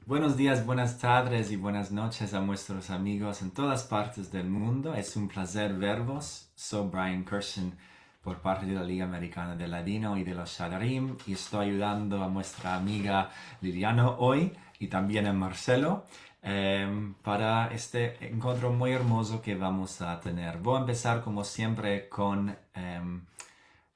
Buenos días, buenas tardes y buenas noches a nuestros amigos en todas partes del mundo. Es un placer vervos. Soy Brian Kirsten por parte de la Liga Americana de Ladino y de los Shadarim y estoy ayudando a nuestra amiga Liliana hoy y también a Marcelo para este encuentro muy hermoso que vamos a tener. Voy a empezar como siempre con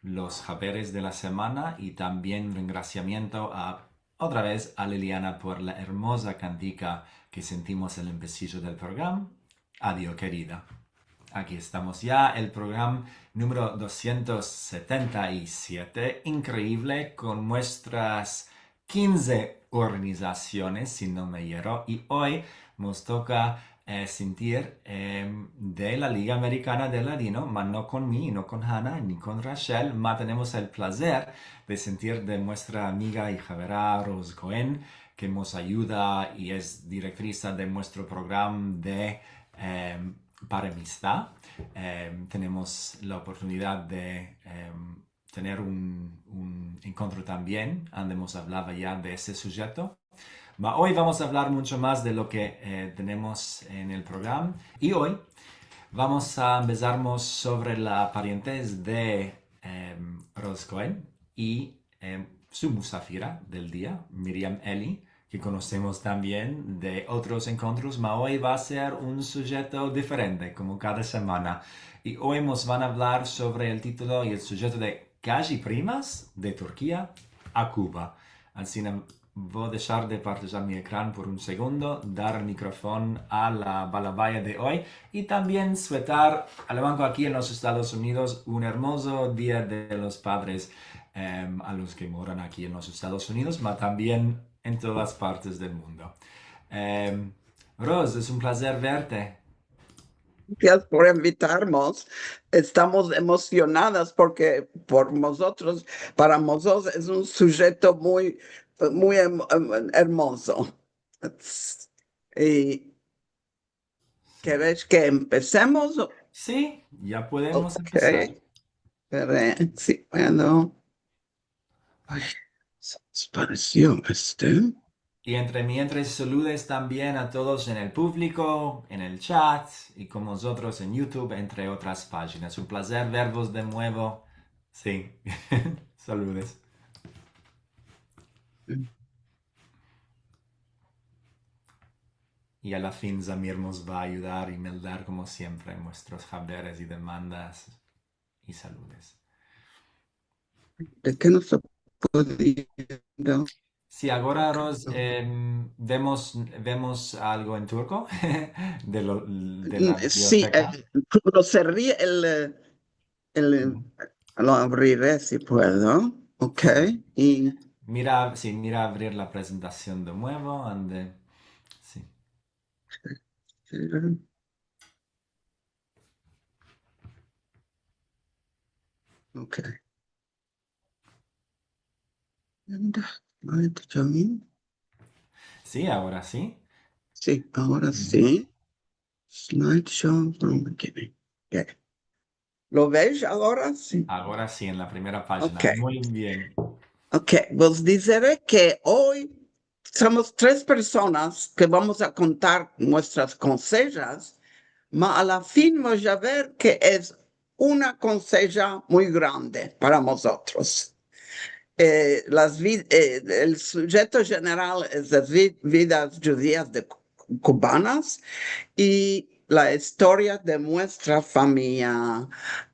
los haberes de la semana y también un agradecimiento a otra vez a Liliana por la hermosa cantica que sentimos en el empecillo del programa. Adiós, querida. Aquí estamos ya, el programa número 277, increíble, con nuestras 15 organizaciones, si no me hiero, y hoy nos toca sentir de la Liga Americana de Ladino, pero no con mí, no con Hannah, ni con Rachel, pero tenemos el placer de sentir de nuestra amiga y javera Rose Cohen, que nos ayuda y es directriz de nuestro programa de para amistad. Tenemos la oportunidad de tener un encuentro también, donde hemos hablado ya de ese sujeto. Hoy vamos a hablar mucho más de lo que tenemos en el programa y hoy vamos a empezarnos sobre la parientes de Rose Cohen y su musafira del día, Miriam Eli, que conocemos también de otros encuentros, pero hoy va a ser un sujeto diferente, como cada semana. Y hoy nos van a hablar sobre el título y el sujeto de Casi Primas de Turquía a Cuba. Así voy a dejar de partir mi ecran por un segundo, dar el micrófono a la balabaya de hoy y también suetar al banco aquí en los Estados Unidos un hermoso Día de los Padres a los que moran aquí en los Estados Unidos, pero también en todas partes del mundo. Rose, es un placer verte. Gracias por invitarnos. Estamos emocionadas porque por nosotros, para nosotros es un sujeto muy hermoso. ¿Y querés que empecemos? Sí, ya podemos Ok, empezar. sí, bueno. Ay, se desapareció este. Y entre mientras saludes también a todos en el público, en el chat y con nosotros en YouTube, entre otras páginas. Un placer vervos de nuevo. Sí, saludes. Y a la fin Zamir nos va a ayudar y meldar como siempre en nuestros haberes y demandas y saludes. ¿De qué nos está pudiendo? Sí, ahora Ros, vemos algo en turco de la Sí, biblioteca. cuando se ríe lo abriré si puedo. Ok. Sí. Y Mira, sí, mira abrir la presentación de nuevo. Sí. ok. And, right, Johnny. Sí, ahora sí. Sí, ahora Ujú. sí. Slideshow from beginning. Ok. ¿Lo ves ahora? Sí. Ahora sí, en la primera página. Ok. Muy bien. Ok. Vos diré que hoy somos tres personas que vamos a contar nuestras consejas, mas a la fin vamos a ver que es una conseja muy grande para nosotros. El sujeto general es las vidas judías cubanas y la historia de nuestra familia.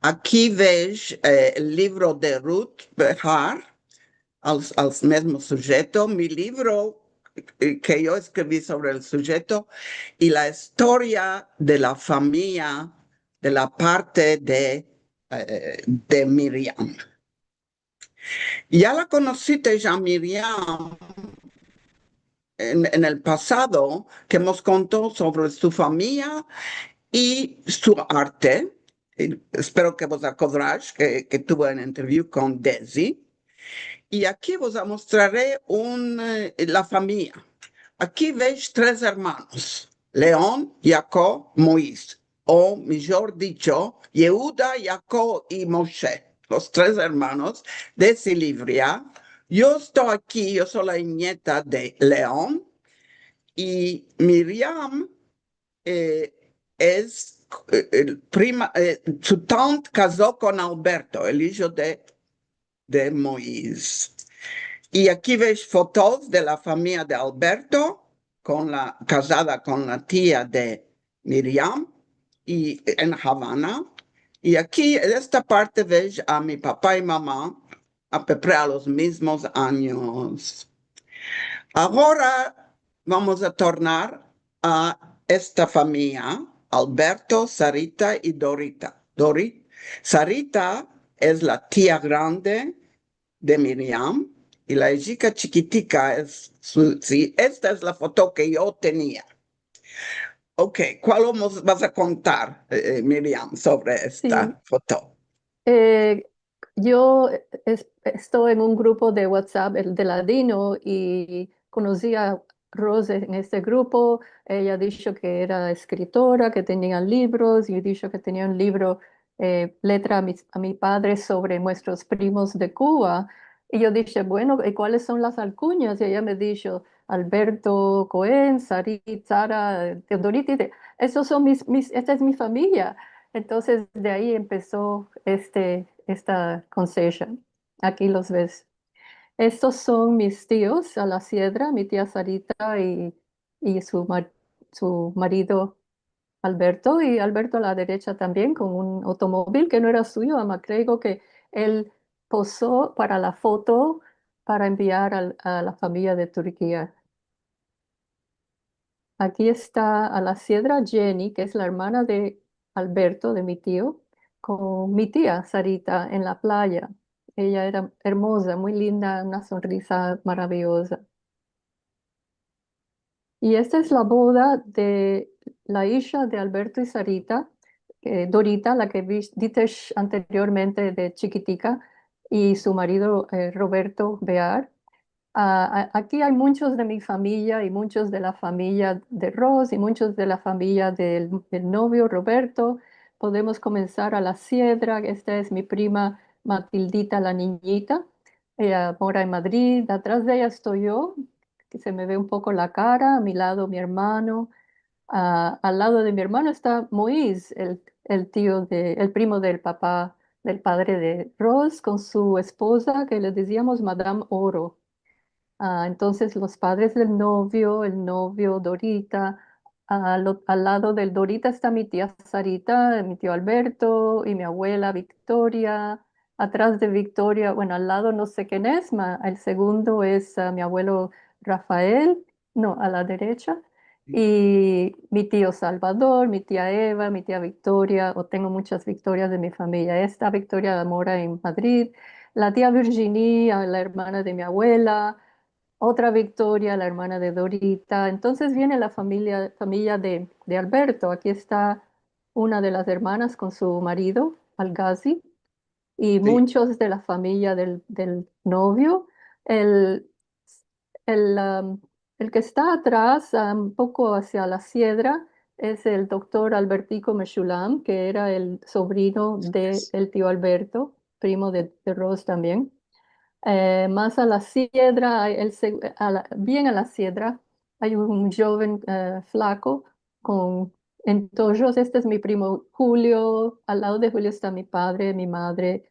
Aquí ves el libro de Ruth Behar, al mismo sujeto, mi libro que yo escribí sobre el sujeto y la historia de la familia de la parte de Miriam. Ya la conociste, ya Miriam, en el pasado, que nos contó sobre su familia y su arte. Y espero que vos acordáis que tuve una entrevista con Desi. Y aquí vos mostraré la familia. Aquí veis tres hermanos, León, Jacob, Moisés, o mejor dicho, Yehuda, Jacob y Moshe, los tres hermanos de Silivria. Yo estoy aquí, yo soy la nieta de León, Y Miriam es prima, su tante casó con Alberto, el hijo de Moisés. Y aquí ves fotos de la familia de Alberto, casada con la tía de Miriam, y en Havana. Y aquí en esta parte ves a mi papá y mamá, a peu près a los mismos años. Ahora vamos a tornar a esta familia, Alberto, Sarita y Dorita. Sarita es la tía grande de Miriam y la chica chiquitica sí, esta es la foto que yo tenía. Ok, ¿cuál vas a contar, Miriam, sobre Sí, esta foto? eh, yo estoy en un grupo de WhatsApp, el de Ladino, y conocí a Rose en este grupo. Ella ha dicho que era escritora, que tenía libros, y he dicho que tenía un libro, letra a mi padre sobre nuestros primos de Cuba. Y yo dije, bueno, ¿y cuáles son las alcuñas? Y ella me dijo, Alberto Cohen, Sarit, Sara, Teodorita, esos son esta es mi familia. Entonces de ahí empezó esta concession. Aquí los ves. Estos son mis tíos a la Siedra, mi tía Sarita y su marido Alberto, y Alberto a la derecha también con un automóvil que no era suyo, ama creo que él posó para la foto para enviar a la familia de Turquía. Aquí está a la Siedra Jenny, que es la hermana de Alberto, de mi tío, con mi tía Sarita en la playa. Ella era hermosa, muy linda, una sonrisa maravillosa. Y esta es la boda de la hija de Alberto y Sarita, Dorita, la que viste anteriormente de chiquitica, y su marido Roberto Bear. Aquí hay muchos de mi familia y muchos de la familia de Ros y muchos de la familia del novio Roberto. Podemos comenzar a la Siedra. Esta es mi prima Matildita, la niñita. Ella mora en Madrid. Atrás de ella estoy yo, que se me ve un poco la cara. A mi lado mi hermano. Al lado de mi hermano está Moïse, el primo del papá, del padre de Ros, con su esposa que le decíamos Madame Oro. Entonces los padres del novio, el novio Dorita, al lado del Dorita está mi tía Sarita, mi tío Alberto y mi abuela Victoria. Atrás de Victoria, bueno, al lado no sé quién es, el segundo es mi abuelo Rafael, no, a la derecha. Y mi tío Salvador, mi tía Eva, mi tía Victoria, o tengo muchas Victorias de mi familia. Esta Victoria mora en Madrid, la tía Virginia, la hermana de mi abuela, otra Victoria, la hermana de Dorita. Entonces viene la familia de Alberto. Aquí está una de las hermanas con su marido, Algazi, y Sí, muchos de la familia del novio. El, el que está atrás, un poco hacia la Siedra, es el doctor Albertico Meshulam, que era el sobrino del tío Alberto, primo de Ros también. Más a la Siedra, bien a la Siedra, hay un joven flaco con entollos. Este es mi primo Julio. Al lado de Julio está mi padre, mi madre,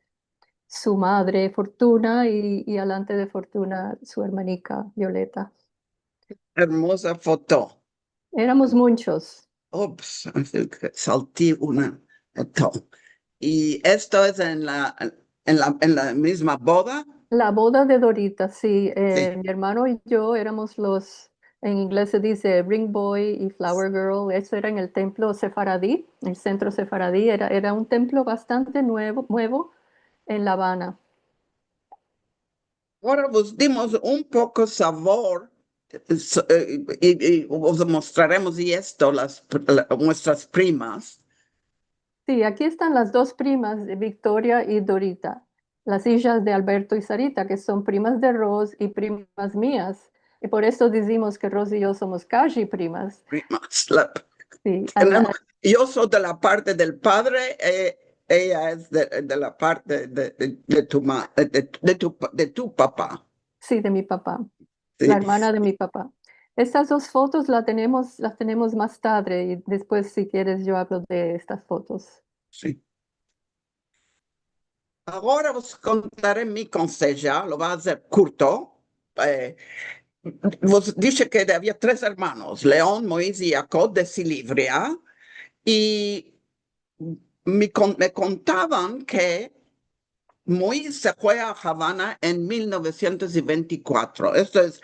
su madre Fortuna y alante de Fortuna su hermanica Violeta. hermosa foto. Éramos muchos. Ups, salté una foto. Y esto es en la misma boda. La boda de Dorita, sí, Sí, mi hermano y yo éramos en inglés se dice Ring Boy y Flower Girl. Eso era en el templo sefaradí, el centro sefaradí. Era un templo bastante nuevo en La Habana. ahora os dimos un poco sabor y os mostraremos y esto, nuestras primas. Sí, aquí están las dos primas de Victoria y Dorita, las hijas de Alberto y Sarita, que son primas de Ros y primas mías. Y por eso decimos que Ros y yo somos casi primas. Primas. Sí, Yo soy de la parte del padre, ella es de la parte de tu papá. sí, de mi papá, la Sí. hermana de mi papá. Estas dos fotos las tenemos más tarde y después, si quieres, yo hablo de estas fotos. Sí. Ahora os contaré mi consejo, lo va a hacer curto. Eh, Vos dice que había tres hermanos, León, Moisés y Jacob de Silivria, y me contaban que Moisés se fue a Havana en 1924. Esto es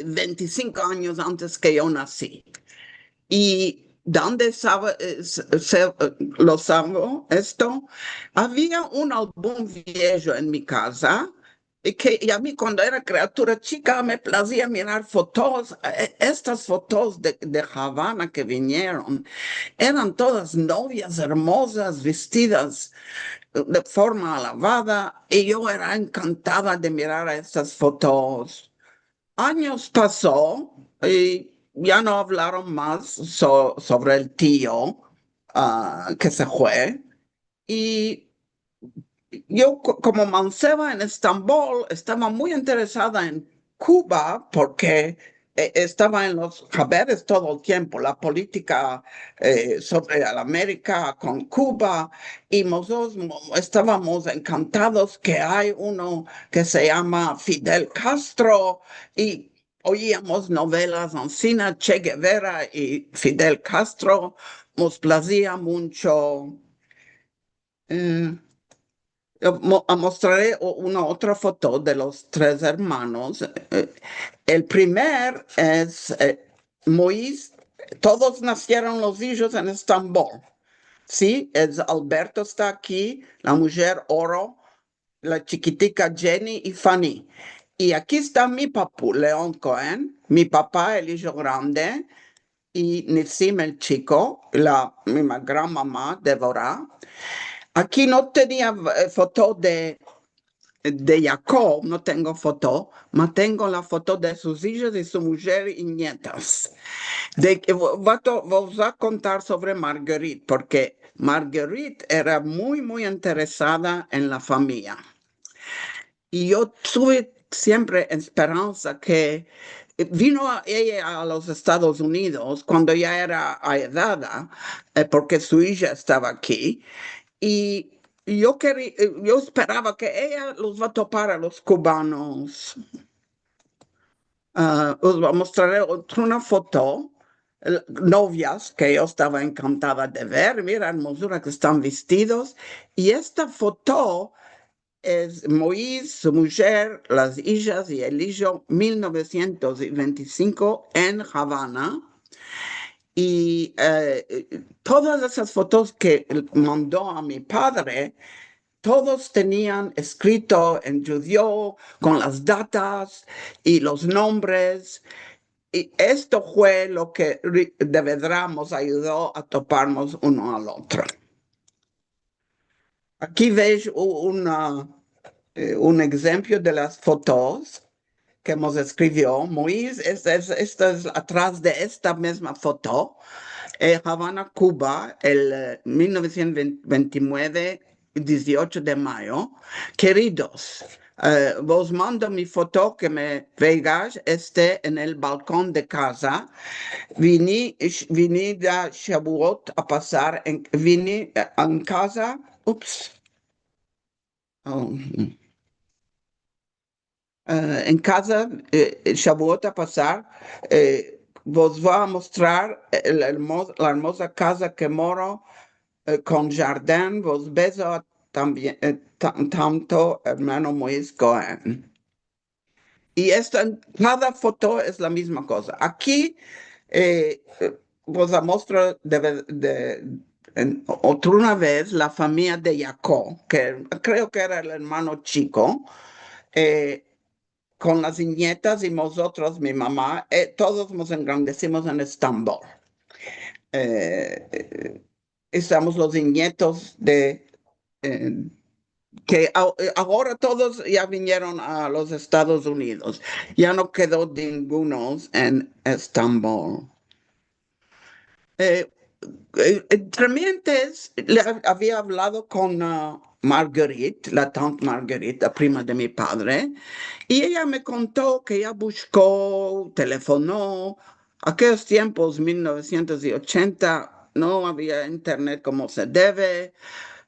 25 años antes que yo nací. ¿Y dónde sabe, lo sabo esto? Había un álbum viejo en mi casa y a mí cuando era criatura chica me placía mirar fotos. Estas fotos de Havana que vinieron eran todas novias hermosas, vestidas de forma alabada, y yo era encantada de mirar a estas fotos. Años pasó y ya no hablaron más sobre el tío que se fue. Y yo como manceba en Estambul estaba muy interesada en Cuba porque estaba en los haberes todo el tiempo, la política sobre la América con Cuba, y nosotros estábamos encantados que hay uno que se llama Fidel Castro, y oíamos novelas ancina, Che Guevara y Fidel Castro. Nos placía mucho. eh, Mostraré una otra foto de los tres hermanos. El primer es Moisés. Todos nacieron los hijos en Estambul. Sí, es Alberto está aquí, la mujer Oro, la chiquitica Jenny y Fanny. Y aquí está mi papá, León Cohen, mi papá, el hijo grande, y Nissim el chico, mi gran mamá, Deborah. Aquí no tenía foto de Jacob, no tengo foto, pero tengo la foto de sus hijos y su mujer y nietas. Voy a contar sobre Marguerite, porque Marguerite era muy, muy interesada en la familia. Y yo tuve siempre esperanza que vino ella a los Estados Unidos cuando ya era edad, porque su hija estaba aquí. Y yo esperaba que ella los va a topar a los cubanos. Os voy a mostrar una foto, novias que yo estaba encantada de ver. Mira, hermosura que están vestidos. Y esta foto es Moisés, su mujer, las hijas y el hijo, 1925 en Havana. Y todas esas fotos que mandó a mi padre, todos tenían escrito en judío con las datas y los nombres. Y esto fue lo que de verdad nos ayudó a toparnos uno al otro. Aquí veis un ejemplo de las fotos que hemos escribió. Moisés, esto es atrás de esta misma foto. Havana, Cuba, el 1929, 18 de mayo. Queridos, vos mando mi foto que me veáis en el balcón de casa. Vine de Shavuot a pasar, vine en casa, ups, oh, en casa, Shavuot a pasar, vos voy a mostrar la hermosa casa que moro con jardín. Vos beso también, tanto hermano Moisés Cohen. Y cada foto es la misma cosa. Aquí vos muestro otra una vez la familia de Jacob, que creo que era el hermano chico, eh, con las nietas y nosotros, mi mamá, todos nos engrandecimos en Estambul. Estamos los nietos eh, que ahora todos ya vinieron a los Estados Unidos. Ya no quedó ninguno en Estambul. Tremientes, había hablado con Marguerite, la tante Marguerite, la prima de mi padre, y ella me contó que ella buscó, telefonó. Aquellos tiempos, 1980, no había internet como se debe,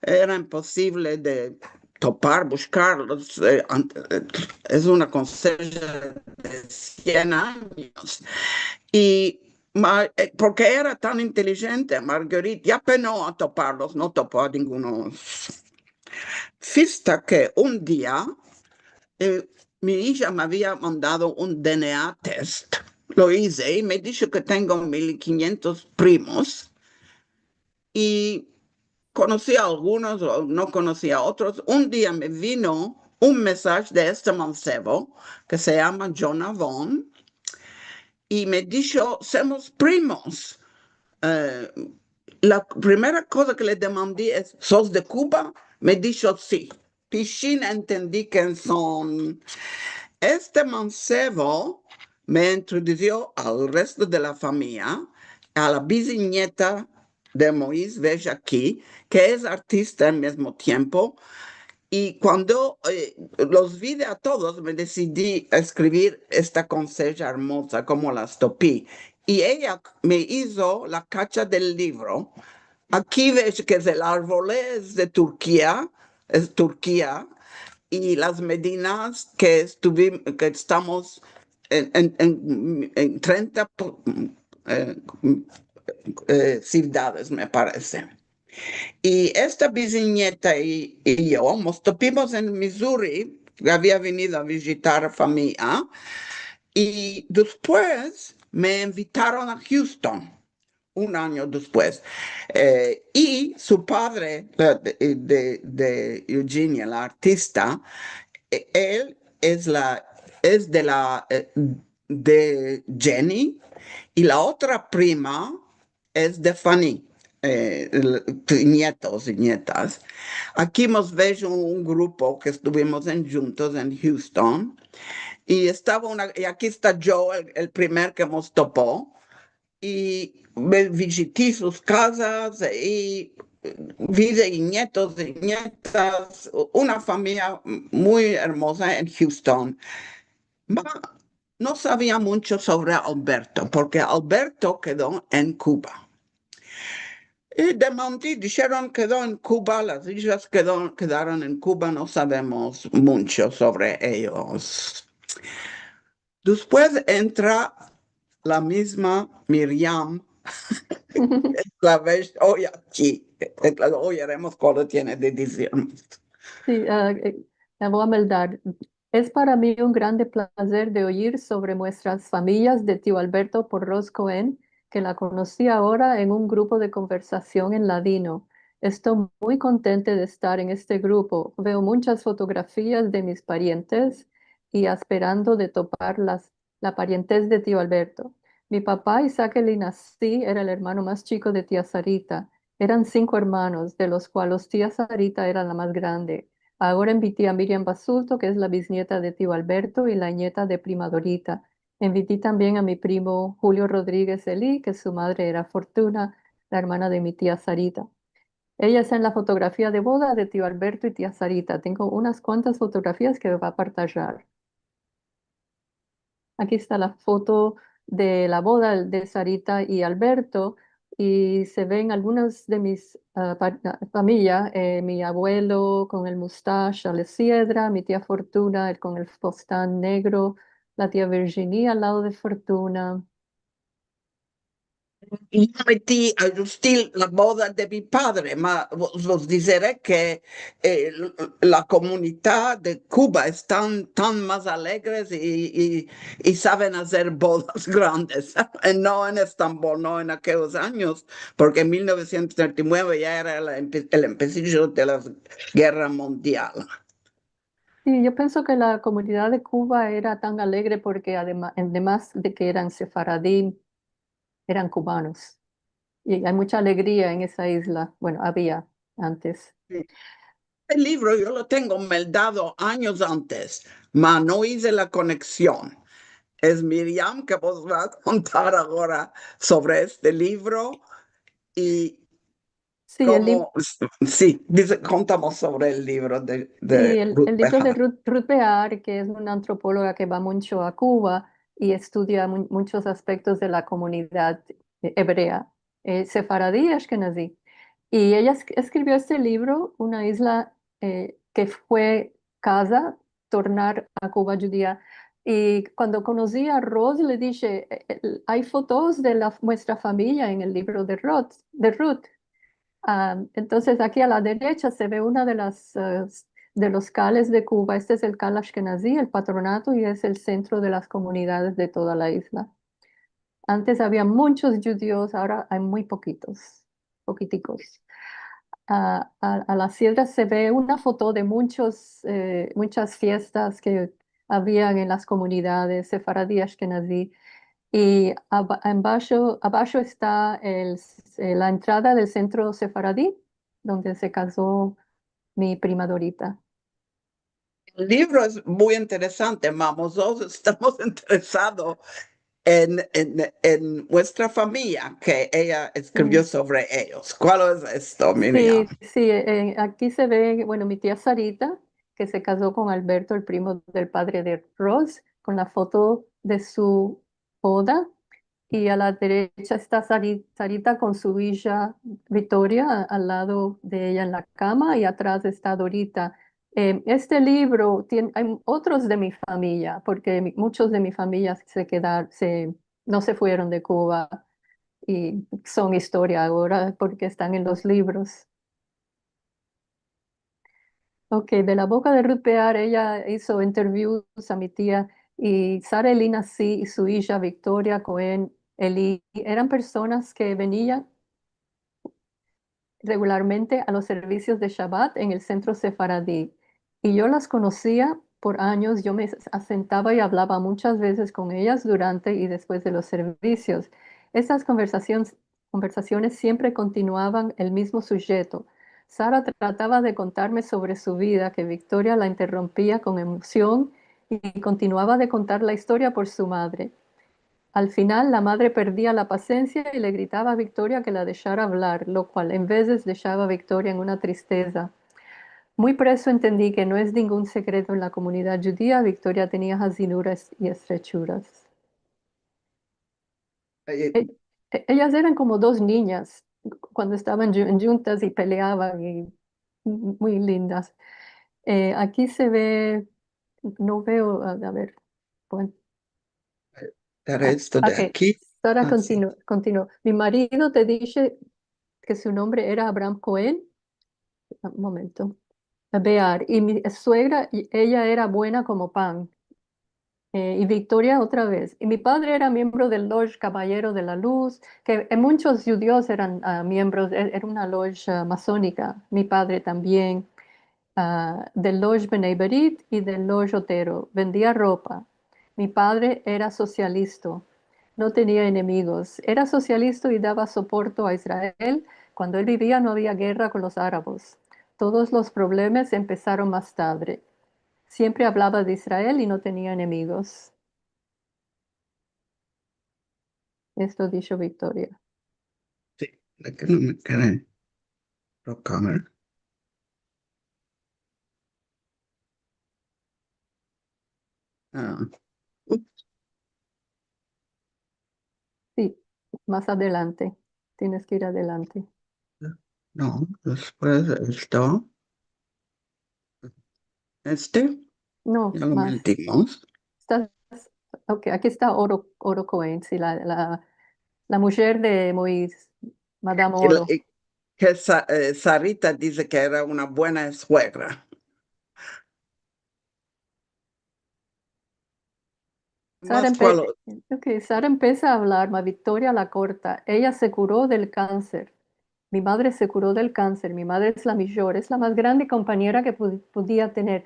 era imposible de topar, buscarlos. Es una conseja de 100 años. Y porque era tan inteligente, Marguerite ya penó a toparlos, no topó a ninguno. Fista que un día mi hija me había mandado un DNA test. Lo hice y me dijo que tengo 1500 primos y conocía a algunos o no conocía a otros. Un día me vino un mensaje de este mancebo que se llama Jonah Vaughn y me dijo, somos primos. Eh, la primera cosa que le demandé es, ¿sos de Cuba? Me dijo sí. Piscín entendí quién son. Este mancebo me introdujo al resto de la familia, a la bisnieta de Moïse Veja aquí, que es artista al mismo tiempo. Y cuando los vi a todos, me decidí a escribir esta conseja hermosa, como las topí. Y ella me hizo la cacha del libro. Aquí ves que es el arbolés de Turquía, es Turquía, y las medinas que, que estamos en 30 eh, ciudades, me parece. Y esta bisnieta y yo nos topimos en Missouri, había venido a visitar a familia, y después me invitaron a Houston, un año después. Y su padre de Eugenia, la artista, él es de Jenny y la otra prima es de Fanny, nietos y nietas. Aquí hemos visto un grupo que estuvimos juntos en Houston y aquí está Joe, el primer que nos topó y visité sus casas y vi de nietos y nietas, una familia muy hermosa en Houston. No sabía mucho sobre Alberto, porque Alberto quedó en Cuba. Y de Monti dijeron quedó en Cuba, las islas quedaron en Cuba, no sabemos mucho sobre ellos. Después entra la misma Miriam, la ves hoy aquí. Hoy haremos cuando tiene de decirnos. Sí, la voy a meldar. Es para mí un grande placer de oír sobre nuestras familias de tío Alberto por Ros Cohen, que la conocí ahora en un grupo de conversación en ladino. Estoy muy contenta de estar en este grupo. Veo muchas fotografías de mis parientes y esperando de topar la parientez de tío Alberto. Mi papá, Isaac Elinasí, era el hermano más chico de tía Sarita. Eran 5 hermanos, de los cuales tía Sarita era la más grande. Ahora invité a Miriam Basulto, que es la bisnieta de tío Alberto y la nieta de prima Dorita. Invité también a mi primo Julio Rodríguez Elí, que su madre era Fortuna, la hermana de mi tía Sarita. Ella está en la fotografía de boda de tío Alberto y tía Sarita. Tengo unas cuantas fotografías que va a partajar. Aquí está la foto de la boda de Sarita y Alberto y se ven algunas de mis familia, mi abuelo con el mustache a la sidra, mi tía Fortuna con el fostán negro, la tía Virginia al lado de Fortuna. Io metti a giustire la boda di mio padre, ma vos diré que la comunidad de Cuba es tan más alegres y saben hacer bodas grandes. No en Estambul, no en aquellos años, porque en 1939 ya era el empecillo de la guerra mundial. Sí, yo pienso que la comunidad de Cuba era tan alegre porque además de que eran sefaradí, eran cubanos. Y hay mucha alegría en esa isla. Bueno, había antes. El libro yo lo tengo meldado años antes, mas no hice la conexión. Es Miriam que vos va a contar ahora sobre este libro y Sí, el libro. Como, sí, dice, contamos sobre el libro Sí, de el Ruth libro de Behar. Ruth Behar, que es una antropóloga que va mucho a Cuba y estudia muchos aspectos de la comunidad hebrea, sefaradí y ashkenazí. Y ella escribió este libro, Una isla que fue casa, tornar a Cuba judía. Y cuando conocí a Rose, le dije, hay fotos de nuestra familia en el libro de Ruth. Entonces aquí a la derecha se ve una de de los cales de Cuba. Este es el cal Ashkenazí, el patronato, y es el centro de las comunidades de toda la isla. Antes había muchos judíos, ahora hay muy poquiticos. A la sierra se ve una foto de muchas fiestas que habían en las comunidades sefaradí, Ashkenazí. Y abajo está la entrada del centro sefaradí, donde se casó mi prima Dorita. El libro es muy interesante, vamos, todos estamos interesados en nuestra familia que ella escribió Sí, sobre ellos. ¿Cuál es esto, Miriam? sí, aquí se ve, bueno, mi tía Sarita, que se casó con Alberto, el primo del padre de Ross, con la foto de su boda. Y a la derecha está Sarita con su hija Victoria al lado de ella en la cama y atrás está Dorita. Este libro tiene, hay otros de mi familia, porque muchos de mi familia no se fueron de Cuba y son historia ahora porque están en los libros. Ok, de la boca de Ruth Bear, ella hizo interviews a mi tía y Sara Elina sí y su hija Victoria Cohen Eli eran personas que venían regularmente a los servicios de Shabbat en el centro sefaradí. Y yo las conocía por años, yo me asentaba y hablaba muchas veces con ellas durante y después de los servicios. Esas conversaciones siempre continuaban el mismo sujeto. Sara trataba de contarme sobre su vida, que Victoria la interrumpía con emoción y continuaba de contar la historia por su madre. Al final, la madre perdía la paciencia y le gritaba a Victoria que la dejara hablar, lo cual en veces dejaba a Victoria en una tristeza. Muy presto entendí que no es ningún secreto en la comunidad judía, Victoria tenía asiduras y estrechuras. Eh, E- Ellas eran como dos niñas cuando estaban juntas y peleaban y muy lindas. Aquí se ve, no veo, a ver, bueno, el resto de ok, aquí. Sara Ah, sí. continuó. Mi marido te dije que su nombre era Abraham Cohen. Un momento. Bear. Y mi suegra, ella era buena como pan. Y Victoria otra vez. Y mi padre era miembro del Lodge Caballero de la Luz, que muchos judíos eran miembros, era una lodge masónica. Mi padre también. Del Lodge Bnei Berit y del Lodge Otero. Vendía ropa. Mi padre era socialista, no tenía enemigos. Era socialista y daba soporte a Israel. Cuando él vivía no había guerra con los árabes. Todos los problemas empezaron más tarde. Siempre hablaba de Israel y no tenía enemigos. Esto dijo Victoria. Sí, de que no me quedé. Rockamer. Ah, Sí, más adelante. Tienes que ir adelante. no, después esto, este, No, ya lo más. metimos. Estás, ok, aquí está Oro Cohen, sí, la mujer de Moisés, Madame Oro. Y que Sarita dice que era una buena suegra. Sara, Más cuál. Sara empieza a hablar, ma Victoria la corta. Ella se curó del cáncer. Mi madre se curó del cáncer. Mi madre es la mayor, es la más grande compañera que podía tener.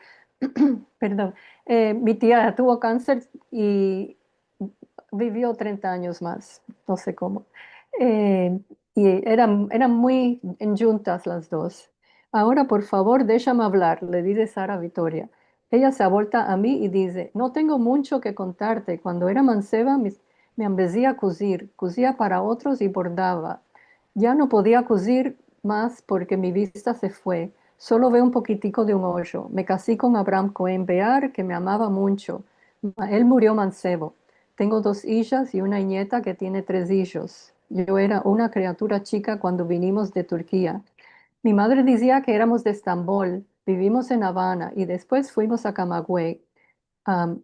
Perdón. Mi tía tuvo cáncer y vivió 30 años más. No sé cómo. Eh, y eran muy enjuntas las dos. Ahora, por favor, déjame hablar, le dice Sara a Victoria. Ella se vuelta a mí y dice, no tengo mucho que contarte. Cuando era manceba me ambecía a cosir, cosía para otros y bordaba. Ya no podía cosir más porque mi vista se fue. Solo veo un poquitico de un hoyo. Me casé con Abraham Cohen Bear, que me amaba mucho. Él murió mancebo. Tengo 2 hijas y una nieta que tiene 3 hijos. Yo era una criatura chica cuando vinimos de Turquía. Mi madre decía que éramos de Estambul, vivimos en Habana y después fuimos a Camagüey. Am,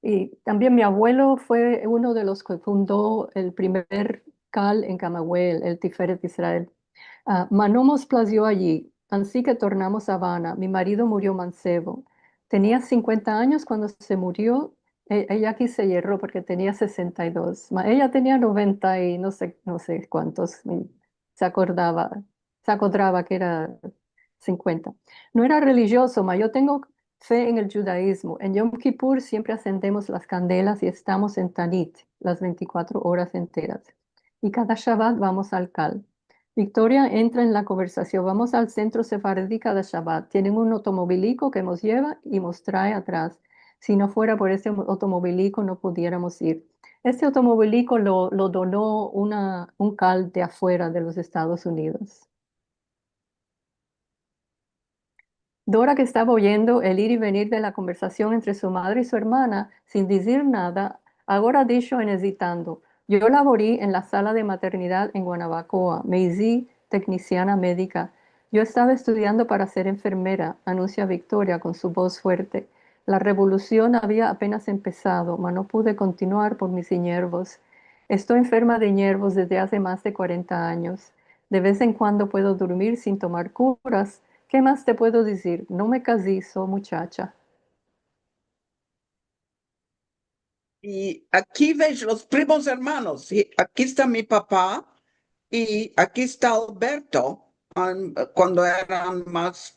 y también mi abuelo fue uno de los que fundó el primer CAL en Camagüey, el Tiferet de Israel. No nos plació allí, así que tornamos a Habana. Mi marido murió mancebo. Tenía 50 años cuando se murió. Ella aquí se hierró porque tenía 62. Ella tenía 90 y no sé cuántos. Y se acordaba que era 50. No era religioso, yo tengo fe en el judaísmo. En Yom Kippur siempre encendemos las candelas y estamos en Tanit las 24 horas enteras. Y cada Shabbat vamos al Cal. Victoria entra en la conversación. Vamos al centro sefardí cada Shabbat. Tienen un automobilico que nos lleva y nos trae atrás. Si no fuera por ese automobilico, no pudiéramos ir. Este automobilico lo donó un Cal de afuera de los Estados Unidos. Dora, que estaba oyendo el ir y venir de la conversación entre su madre y su hermana, sin decir nada, ahora dijo en hesitando: yo laborí en la sala de maternidad en Guanabacoa, me hice tecniciana médica. Yo estaba estudiando para ser enfermera, anuncia Victoria con su voz fuerte. La revolución había apenas empezado, mas no pude continuar por mis nervios. Estoy enferma de nervios desde hace más de 40 años. De vez en cuando puedo dormir sin tomar curas. ¿Qué más te puedo decir? No me casizo, muchacha. Y aquí ves los primos hermanos. Y aquí está mi papá y aquí está Alberto, cuando eran más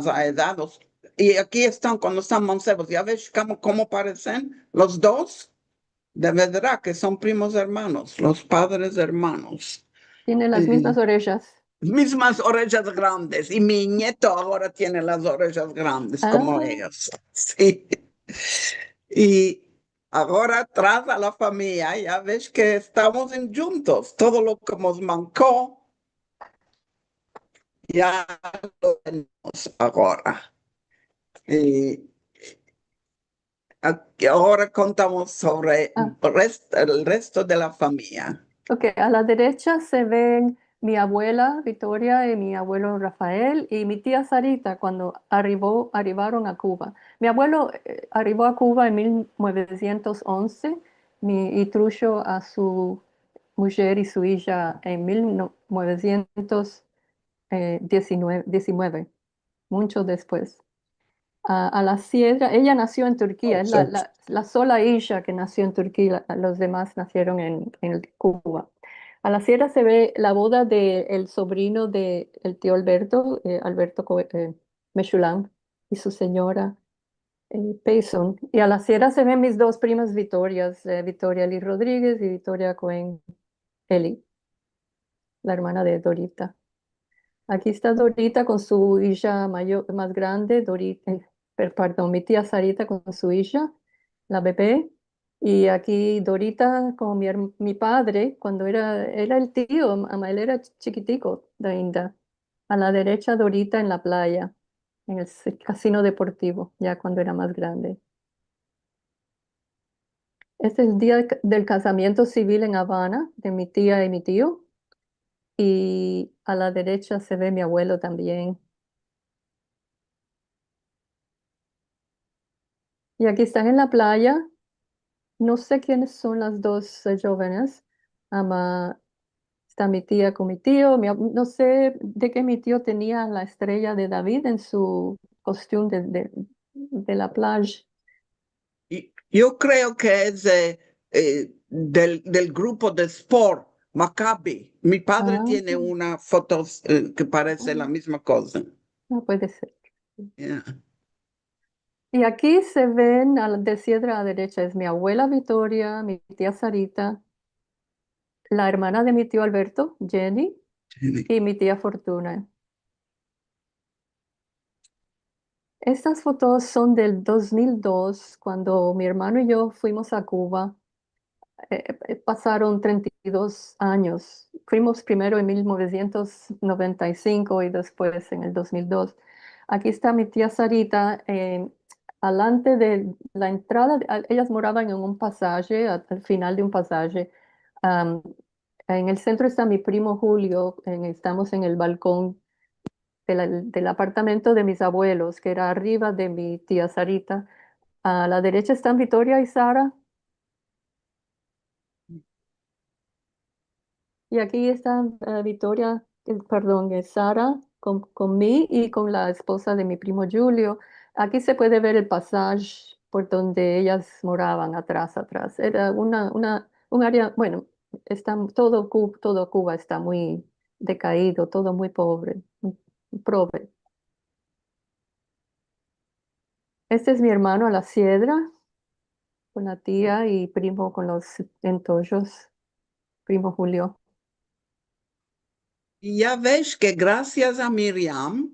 aedados. Y aquí están cuando están mancebos. ¿Ya ves cómo parecen los dos? De verdad que son primos hermanos, los padres hermanos. Tiene las mismas orejas. Mismas orejas grandes. Y mi nieto ahora tiene las orejas grandes como Ah, ellos. Sí. Y ahora atrás a la familia, ya ves que estamos juntos. Todo lo que nos mancó, ya lo tenemos ahora. Y ahora contamos sobre ah, el resto de la familia. ok. A la derecha se ven mi abuela Victoria y mi abuelo Rafael y mi tía Sarita cuando arribaron a Cuba. Mi abuelo arribó a Cuba en 1911 y trujo a su mujer y su hija en 1919, mucho después. A la Sierra. Ella nació en Turquía, es la sola hija que nació en Turquía, los demás nacieron en Cuba. A la Sierra se ve la boda del sobrino del tío Alberto, Meshulam, y su señora Payson. Y a la Sierra se ven mis dos primas Victorias, Victoria Lee Rodríguez y Victoria Cohen Eli, la hermana de Dorita. Aquí está Dorita con su hija mayor, más grande, perdón, mi tía Sarita con su hija, la bebé. Y aquí Dorita con mi padre, cuando era el tío, él era chiquitico de Inda. A la derecha Dorita en la playa, en el casino deportivo, ya cuando era más grande. Este es el día del casamiento civil en Habana de mi tía y mi tío. Y a la derecha se ve mi abuelo también. Y aquí están en la playa. No sé quiénes son las dos jóvenes. Ama, está mi tía con mi tío. No sé de qué mi tío tenía la estrella de David en su costume de la playa. Y yo creo que es del grupo de Sport, Maccabi. Mi padre Ah, tiene una foto que parece la misma cosa. no puede ser. Yeah. Y aquí se ven de izquierda a derecha. Es mi abuela Victoria, mi tía Sarita, la hermana de mi tío Alberto, Jenny, y mi tía Fortuna. Estas fotos son del 2002, cuando mi hermano y yo fuimos a Cuba. Pasaron 32 años fuimos primero en 1995 y después en el 2002. Aquí está mi tía Sarita, alante de la entrada, ellas moraban en un pasaje, al final de un pasaje. Am, en el centro está mi primo Julio, estamos en el balcón del apartamento de mis abuelos, que era arriba de mi tía Sarita. A la derecha están Victoria y Sara. Y aquí está Victoria, perdón, Sara con mí y con la esposa de mi primo Julio. Aquí se puede ver el pasaje por donde ellas moraban atrás. Era un área, bueno, todo Cuba está muy decaído, todo muy pobre, pobre. Este es mi hermano a la Siedra, con la tía y primo con los entollos, primo Julio. Y ya ves que gracias a Miriam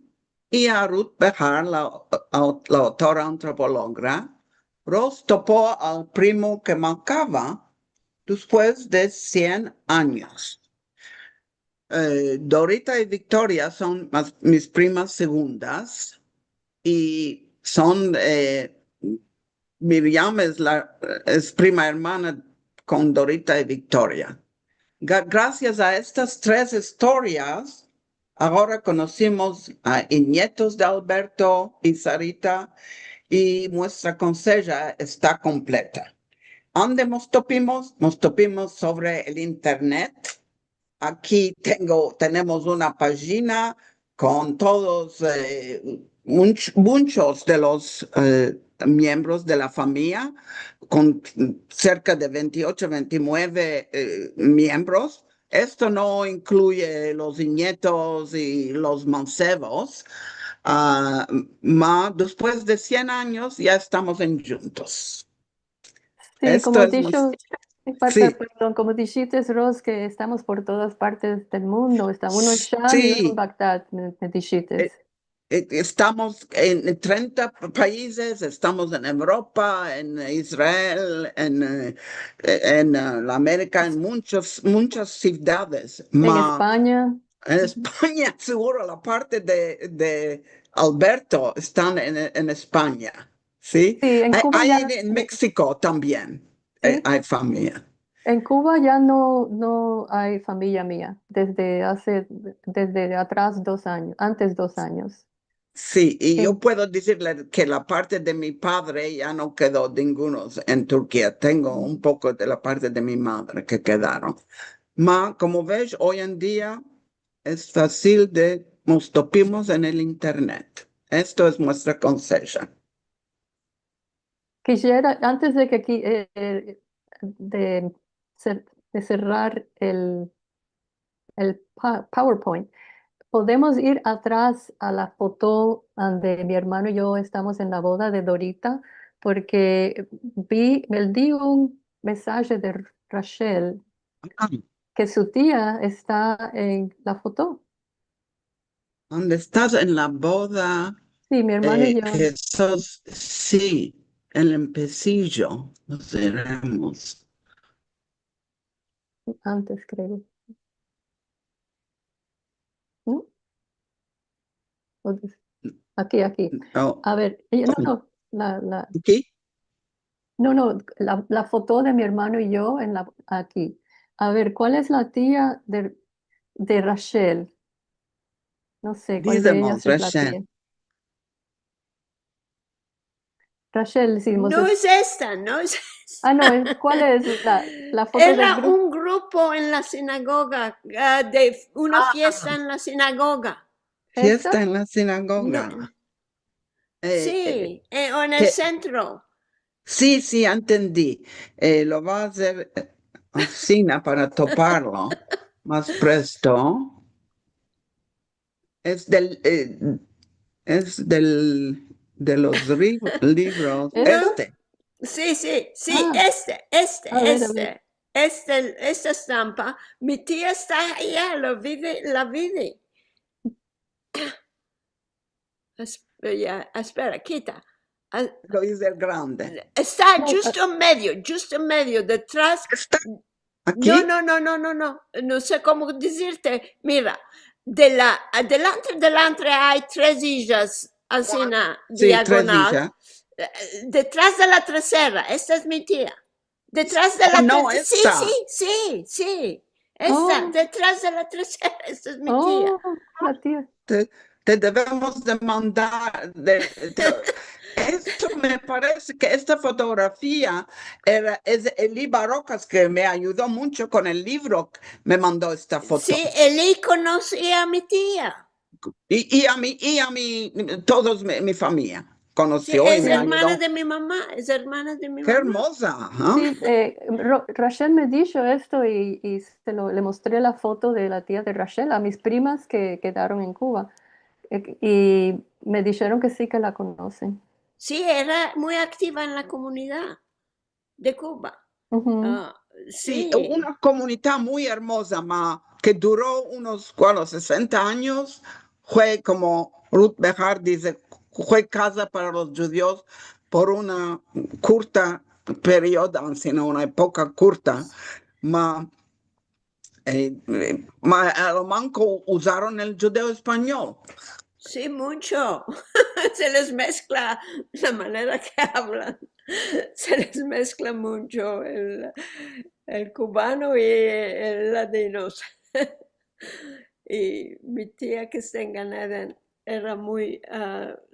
y a Ruth Bejar, la autora antropóloga, Ross topó al primo que mancaba después de 100 años. Dorita y Victoria son mis primas segundas y son, Miriam es prima hermana con Dorita y Victoria. Gracias a estas tres historias, ahora conocimos a nietos de Alberto y Sarita y nuestra conseja está completa. ¿Dónde nos topimos? Nos topimos sobre el Internet. Aquí tenemos una página con todos, muchos de los miembros de la familia, con cerca de 28, 29 miembros. Esto no incluye los nietos y los mancebos. Después de 100 años ya estamos juntos. Sí, Esto como es dicho, sí, perdón, como dijiste, Ros, que estamos por todas partes del mundo. Está uno en Sham y uno en sí. Bagdad, me dijiste. Estamos en 30 países, estamos en Europa, en Israel, en la América, en muchas ciudades. En España, En España, seguro, la parte de Alberto están en España. ¿Sí? sí, en Cuba Hay ya, en México también, sí, hay familia. en Cuba ya no hay familia mía, desde atrás 2 años, antes 2 años. Sí, y yo En- puedo decirle que la parte de mi padre ya no quedó ninguno en Turquía. Tengo un poco de la parte de mi madre que quedaron. Como ves, hoy en día es fácil nos topimos en el Internet. Esto es nuestra conseja. Quisiera, antes de que de, de cerrar el PowerPoint, podemos ir atrás a la foto donde mi hermano y yo estamos en la boda de Dorita, porque me di un mensaje de Rachel Ah, que su tía está en la foto. ¿dónde estás en la boda? Sí, mi hermano y yo, Que sos, sí, el empecillo. Nos veremos. antes creo. ¿No? Aquí. Oh, A ver, oh, aquí. no, la foto de mi hermano y yo aquí. A ver, ¿cuál es la tía de Rachel? No sé cuál de Dicemos, ellas es la Rachel. tía. Rachel, decimos. No es esta, no es esta. No, ¿cuál es la foto del Era grupo? un grupo en la sinagoga, de una fiesta en la sinagoga. ¿Esta? Fiesta en la No, sinagoga. sí, o en el que- centro. sí, sí, entendí. Lo va a hacer así para toparlo más presto. Es de los libros. ¿Esta? No, sí, Ah, a ver. esta estampa. Mi tía está allá, la vide. Espera, quita. Lo hice grande. Está No, justo en medio, detrás. Está aquí. No sé cómo decirte. Mira, delante hay 3 sillas, así Sí, 3 diagonal. hijas. Detrás de la tercera, esta es mi tía. Detrás de Oh, la no, tercera, esta. sí. Esta, Oh, detrás de la tercera, esta es mi tía. oh, la tía. Te debemos de mandar. Esto me parece que esta fotografía es de Eli Barocas, que me ayudó mucho con el libro. Me mandó esta foto. Sí, Eli conocía a mi tía. Y a mí, todos mi familia Sí, conoció y es me hermana ayudó. de mi mamá, es hermana de mi Qué mamá. hermosa. ¿Ah? Sí, Rachel me dijo esto y le mostré la foto de la tía de Rachel a mis primas que quedaron en Cuba y me dijeron que sí que la conocen. Sí, era muy activa en la comunidad de Cuba. Ujú. Ah, Sí, sí, una comunidad muy hermosa, que duró unos 60 años. Fue como Ruth Behar dice, fue casa para los judíos por una corta periodo, sino una época corta. Ma, a lo manco usaron el judeo español. sí, mucho. Se les mezcla la manera que hablan. Se les mezcla mucho el cubano y el latino. Y mi tía que está en Canadá era muy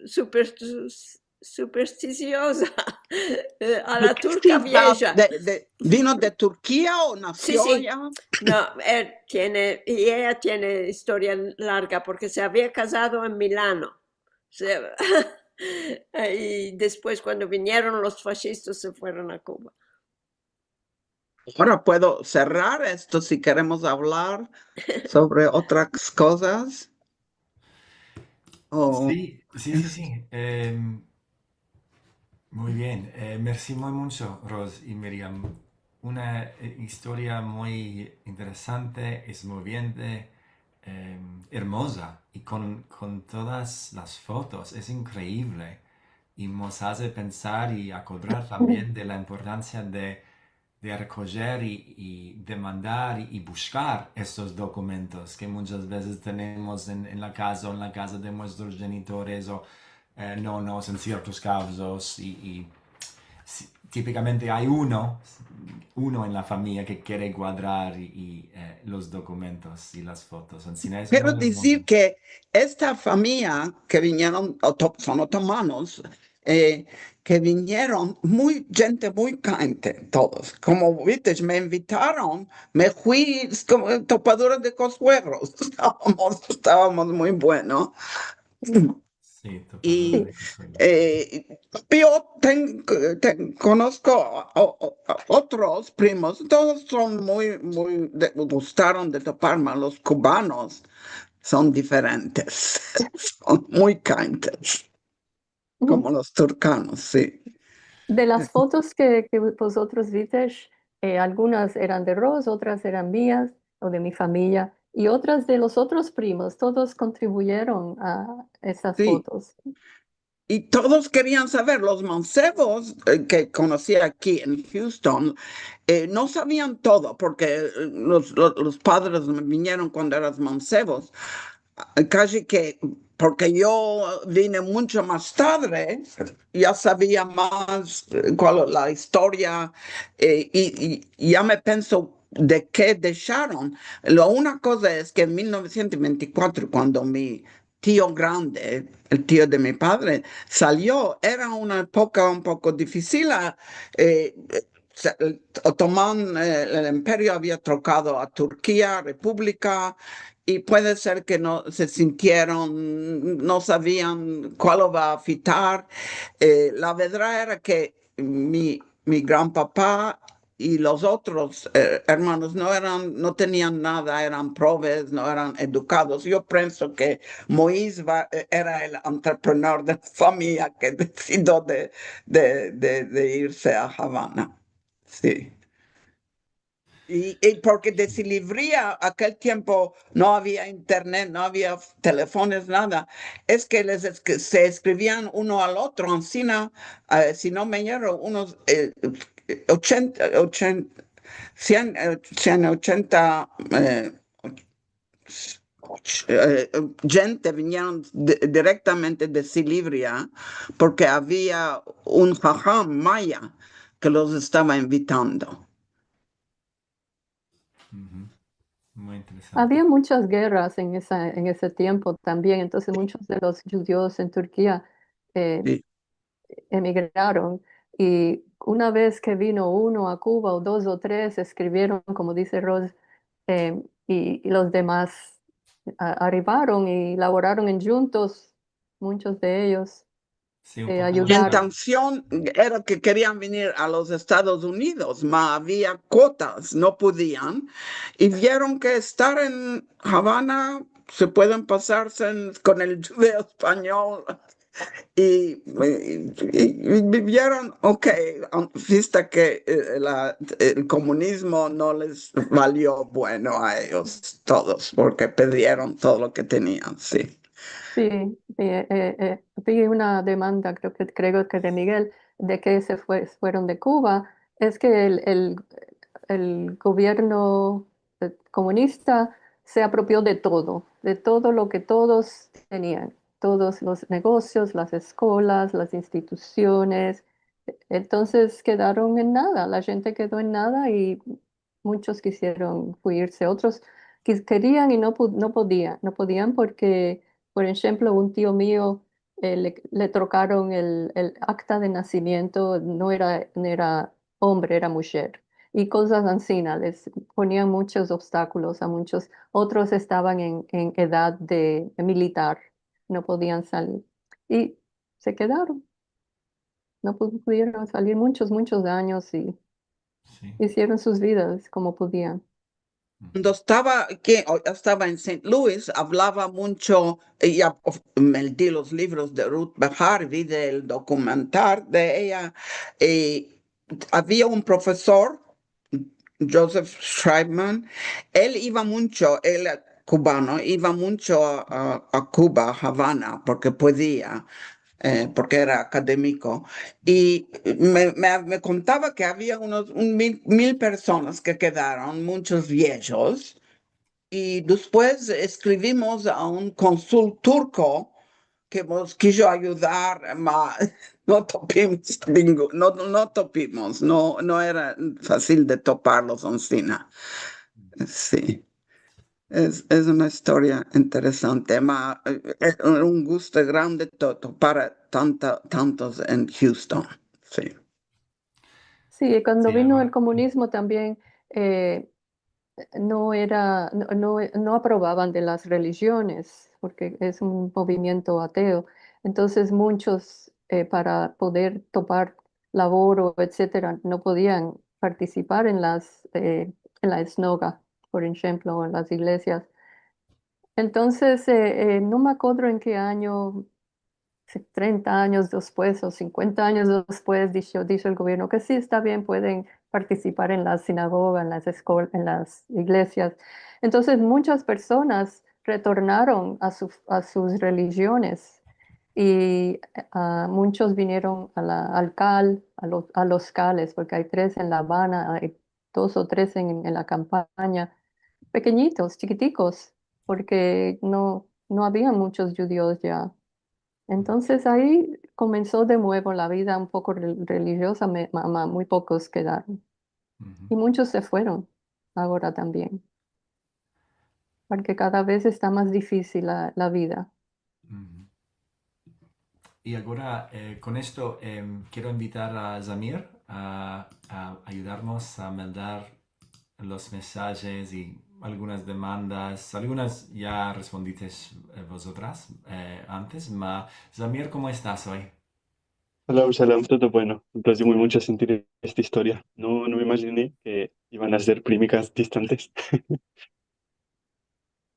supersticiosa. A la turca vieja. ¿Vino de Turquía o nació Sí. allá? No, ella tiene historia larga porque se había casado en Milano. Y después cuando vinieron los fascistas se fueron a Cuba. Ahora puedo cerrar esto si queremos hablar sobre otras cosas. O- Sí. Muy bien. Merci muy mucho, Ros y Miriam. Una historia muy interesante, es moviente, hermosa y con todas las fotos. Es increíble y nos hace pensar y acordar también de la importancia de recoger y demandar y buscar estos documentos que muchas veces tenemos en la casa o en la casa de nuestros genitores o no en ciertos casos y típicamente hay uno en la familia que quiere guardar los documentos y las fotos. En cine es Quiero muy hermoso. decir que esta familia que vinieron, son otomanos, que vinieron gente muy caliente, todos. Como viste, me invitaron, me fui como topadura de consuegros. Estábamos muy buenos. Sí, topadora Y Sí, de consuelo. yo conozco otros primos, todos son muy, gustaron de toparme. Los cubanos son diferentes, son muy calientes, como ujú. los turcanos, sí. De las fotos que vosotros viste, algunas eran de Ros, otras eran mías o de mi familia y otras de los otros primos. Todos contribuyeron a esas Sí, fotos. y todos querían saber, los mancebos que conocí aquí en Houston, no sabían todo, porque los padres me vinieron cuando eran mancebos, casi que, porque yo vine mucho más tarde, ya sabía más cuál es la historia y ya me pienso de qué dejaron. Una cosa es que en 1924, cuando mi tío grande, el tío de mi padre, salió, era una época un poco difícil. eh, el Otomán, el imperio había trocado a Turquía, República, y puede ser que no se sintieron, no sabían cuál va a fitar. La verdad era que mi gran papá y los otros hermanos no tenían nada, eran pobres, no eran educados. Yo pienso que Moisés era el entrepreneur de la familia que decidió de irse a Habana. Sí. Y porque desilibría aquel tiempo no había internet, no había teléfonos, nada. Es que se escribían uno al otro, encima, si no me equivoco, unos 80, 180 gente vinieron directamente de Silibria porque había un jajam maya que los estaba invitando. Ujú. Muy interesante. Había muchas guerras en ese tiempo también, entonces muchos de los judíos en Turquía Sí. emigraron y una vez que vino uno a Cuba o dos o tres escribieron, como dice Ros, y los demás arribaron y laboraron en juntos, muchos de ellos Sí, un poco La ayudaron. intención era que querían venir a los Estados Unidos, pero había cuotas, no podían, y vieron que estar en Habana se pueden pasarse con el judeo español y vivieron, ok, vista que el comunismo no les valió bueno a ellos todos, porque perdieron todo lo que tenían, sí. Sí, vi una demanda, creo que de Miguel, de que fueron de Cuba. Es que el gobierno comunista se apropió de todo lo que todos tenían, todos los negocios, las escuelas, las instituciones. Entonces quedaron en nada, la gente quedó en nada y muchos quisieron irse, otros querían y no podían porque, por ejemplo, un tío mío le trocaron el acta de nacimiento, no era hombre, era mujer. Y cosas así, les ponían muchos obstáculos a muchos. Otros estaban en edad de militar, no podían salir. Y se quedaron, no pudieron salir muchos años y Sí. hicieron sus vidas como podían. Cuando estaba en St. Louis, hablaba mucho, ya me di los libros de Ruth Behar, vi del documental de ella, y había un profesor, Joseph Schreibman, él iba mucho, él cubano, iba mucho a Cuba, a Havana, porque podía. Porque era académico, y me contaba que había unos 1000 personas que quedaron, muchos viejos, y después escribimos a un cónsul turco que nos quiso ayudar, pero no topimos, no topimos, no era fácil de toparlos encima. Sí. Es una historia interesante, es un gusto grande para tantos en Houston. Sí. Sí, cuando Sí, vino el ahora. comunismo también no aprobaban de las religiones, porque es un movimiento ateo. Entonces muchos para poder topar labor o etcétera no podían participar en la esnoga, por ejemplo, o en las iglesias. Entonces no me acuerdo en qué año, si 30 años después o 50 años después, dijo el gobierno que sí, está bien, pueden participar en la sinagoga, en las escuelas, en las iglesias. Entonces muchas personas retornaron a sus religiones y muchos vinieron a los cales, porque hay tres en La Habana, hay dos o tres en la campaña, pequeñitos, chiquiticos, porque no había muchos judíos ya. Entonces ahí comenzó de nuevo la vida un poco religiosa, muy pocos quedaron. Ujú, Y muchos se fueron ahora también, porque cada vez está más difícil la vida. ujú. Y ahora con esto quiero invitar a Zamir a ayudarnos a mandar los mensajes y algunas demandas. Algunas ya respondisteis vosotras antes, pero Zamir, ¿cómo estás hoy? Hola, Salam, todo bueno. Me plació muy mucho sentir esta historia. No me imaginé que iban a ser primicas distantes.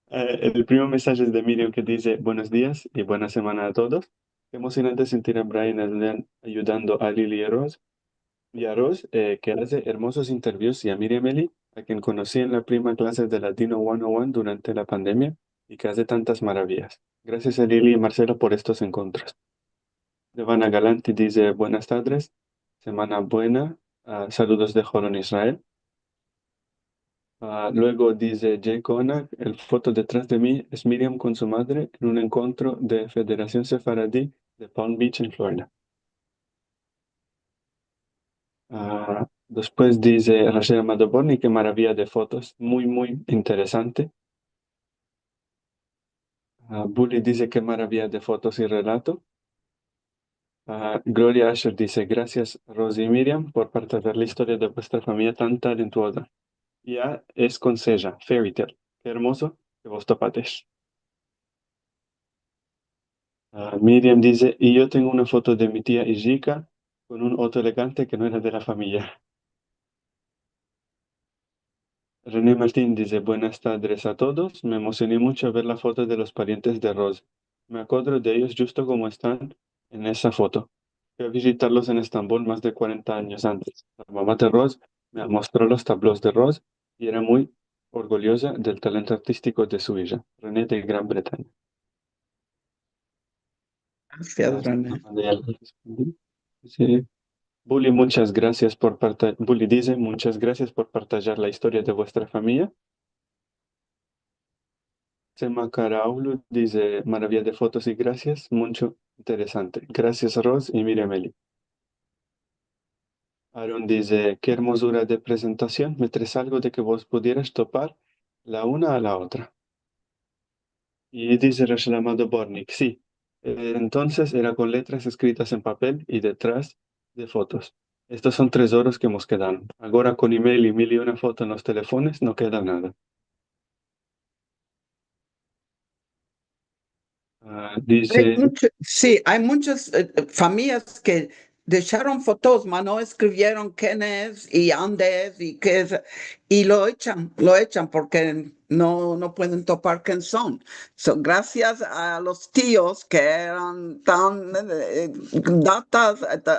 El primer mensaje es de Miriam que dice buenos días y buena semana a todos. Qué emocionante sentir a Brian ayudando a Lily y a Rose, que hace hermosos interviews, y a Miriam Eli, a quien conocí en la prima clase de Latino 101 durante la pandemia y que hace tantas maravillas. Gracias a Lily y Marcela por estos encuentros. Devana Galanti dice buenas tardes, semana buena, saludos de Jolón Israel. Luego dice Jay Konak, el foto detrás de mí es Miriam con su madre en un encuentro de Federación Sefaradí de Palm Beach, en Florida. Después dice Rachel Amado Borni, qué maravilla de fotos, muy, muy interesante. Bully dice qué maravilla de fotos y relato. Gloria Asher dice, gracias Rosy y Miriam por partager la historia de vuestra familia tan talentuosa. Ya es con sella, Fairy Tale. Qué hermoso que vos topates. Miriam dice, y yo tengo una foto de mi tía Ijika con un auto elegante que no era de la familia. René Martín dice, buenas tardes a todos. Me emocioné mucho ver la foto de los parientes de Rose. Me acuerdo de ellos justo como están en esa foto. Fui a visitarlos en Estambul más de 40 años antes. La mamá de Rose me mostró los tableos de Rose y era muy orgullosa del talento artístico de su hija, René de Gran Bretaña. Gracias, René. Sí. Bully, muchas gracias por Bully dice, muchas gracias por partillar la historia de vuestra familia. Sema Caraulu dice, maravilla de fotos y gracias, mucho interesante. Gracias, Ros y Miriam Eli. Aaron dice, qué hermosura de presentación, me traes algo de que vos pudieras topar la una a la otra. Y dice Rachel Amado Bornik, sí, entonces era con letras escritas en papel y detrás de fotos. Estos son tesoros que nos quedan. Ahora con email y mil y una foto en los teléfonos no queda nada. Dice, Sí, hay muchas familias que dejaron fotos, mas no escribieron quién es y dónde es y qué es, y lo echan porque no pueden topar quién son. Gracias a los tíos que eran tan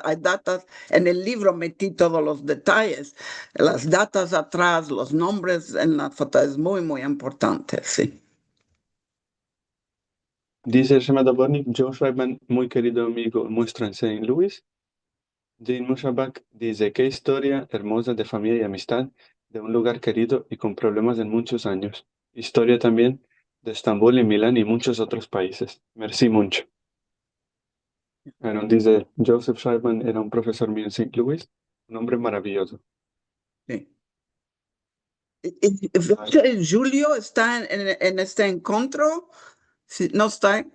hay datas, en el libro metí todos los detalles, las datas atrás, los nombres en la foto, es muy, muy importante, sí. dice Shemada Bornik, Joe Schreiber, muy querido amigo, muestra en Saint Louis. Jane Mushabak dice, qué historia hermosa de familia y amistad de un lugar querido y con problemas en muchos años. Historia también de Estambul y Milán y muchos otros países. Merci mucho. Bueno, dice, Joseph Schreiber era un profesor mío en St. Louis, un hombre maravilloso. Sí. Julio está en este encuentro. Sí, no está.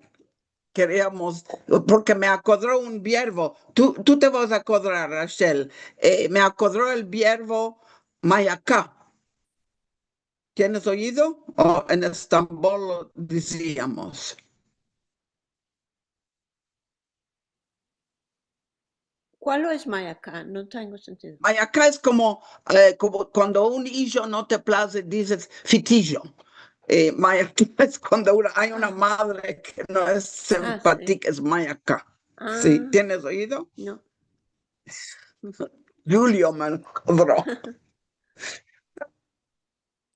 Queríamos, porque me acordó un verbo. Tú te vas a acordar, Rachel. Me acordó el verbo mayacá. ¿Tienes oído? En Estambul lo decíamos. ¿Cuál es Mayacá? No tengo sentido. Mayacá es como cuando un hijo no te place, dices fitillo. Mayacá es cuando hay una madre que no es simpática, es mayacá. Sí, ¿tienes oído? No. Julio me lo cobró.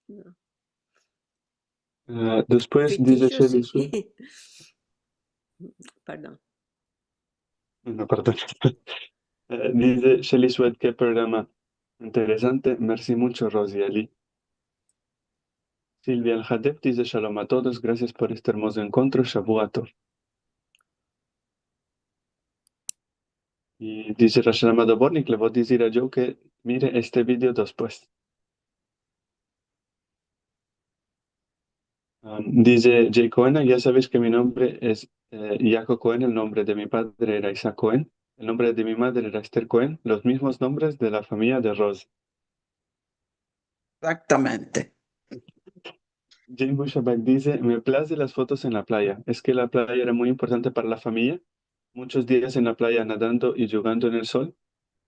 No. Después dice Fitillo, Shelley sí. Sue. Perdón. No, perdón. Dice Shelley Sweat, qué programa interesante. Merci mucho, Rosy Ali. Silvia Al-Hadeb dice shalom a todos, gracias por este hermoso encuentro, Shavuot Tov. Y dice Rachel Amado Bornik, le voy a decir a Joe que mire este vídeo después. Dice Jay Cohen, ya sabéis que mi nombre es Jacob Cohen, el nombre de mi padre era Isaac Cohen, el nombre de mi madre era Esther Cohen, los mismos nombres de la familia de Rose. Exactamente. Jane Bushabak dice, me place las fotos en la playa. Es que la playa era muy importante para la familia. Muchos días en la playa nadando y jugando en el sol.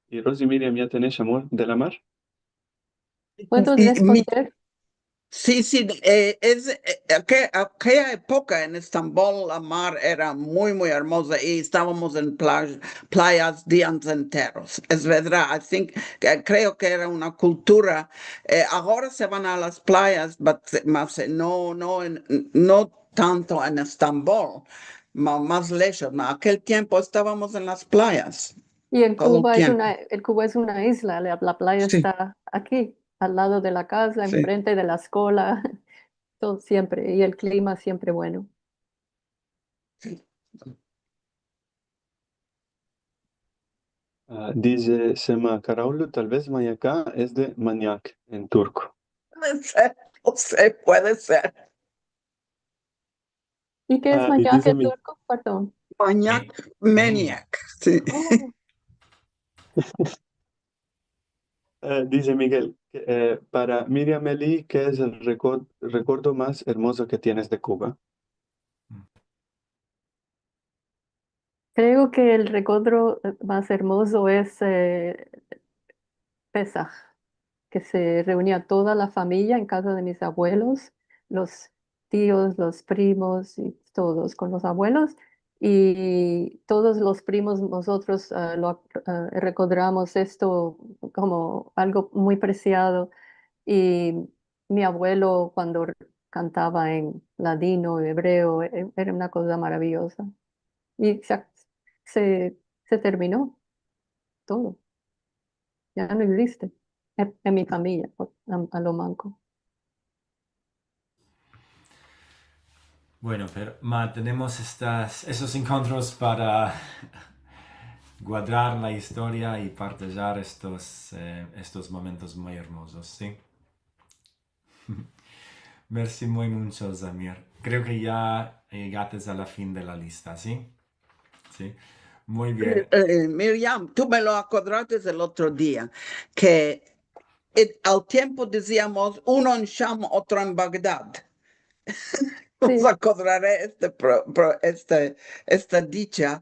¿Y Rose y Miriam ya tenéis amor de la mar? ¿Puedo responder? Sí, aquella época en Estambul la mar era muy, muy hermosa y estábamos en playas días enteros. Es verdad, creo que era una cultura. Ahora se van a las playas, mas no tanto en Estambul, más lejos. En aquel tiempo estábamos en las playas. Y en todo el Cuba tiempo. el Cuba es una isla, la playa Sí. está aquí, al lado de la casa, Sí. enfrente de la escuela, todo siempre, y el clima siempre bueno. Dice Sema Karaulu, tal vez Mayaka es de Maniac en turco. Puede ser, no sé, puede ser. ¿Y qué es Y mañana dice, en turco? Perdón. Maniac, Maniac. maniac. Sí. Oh, dice Miguel, para Miriam Eli, ¿qué es el recuerdo más hermoso que tienes de Cuba? creo que el recuerdo más hermoso es Pesaj, que se reunía toda la familia en casa de mis abuelos, los tíos, los primos y todos con los abuelos. Y todos los primos nosotros recordamos esto como algo muy preciado. Y mi abuelo cuando cantaba en ladino, hebreo, era una cosa maravillosa. Y se, se terminó todo, ya no existe en mi familia, a lo manco. Bueno, pero mantenemos esos encuentros para guardar la historia y partillar estos momentos muy hermosos, ¿sí? Merci muy mucho, Zamir. Creo que ya llegaste a la fin de la lista, ¿sí? Sí. Muy bien. Miriam, tú me lo acordaste el otro día, que al tiempo decíamos uno en Sham, otro en Bagdad. Os Sí, acordaré esta dicha,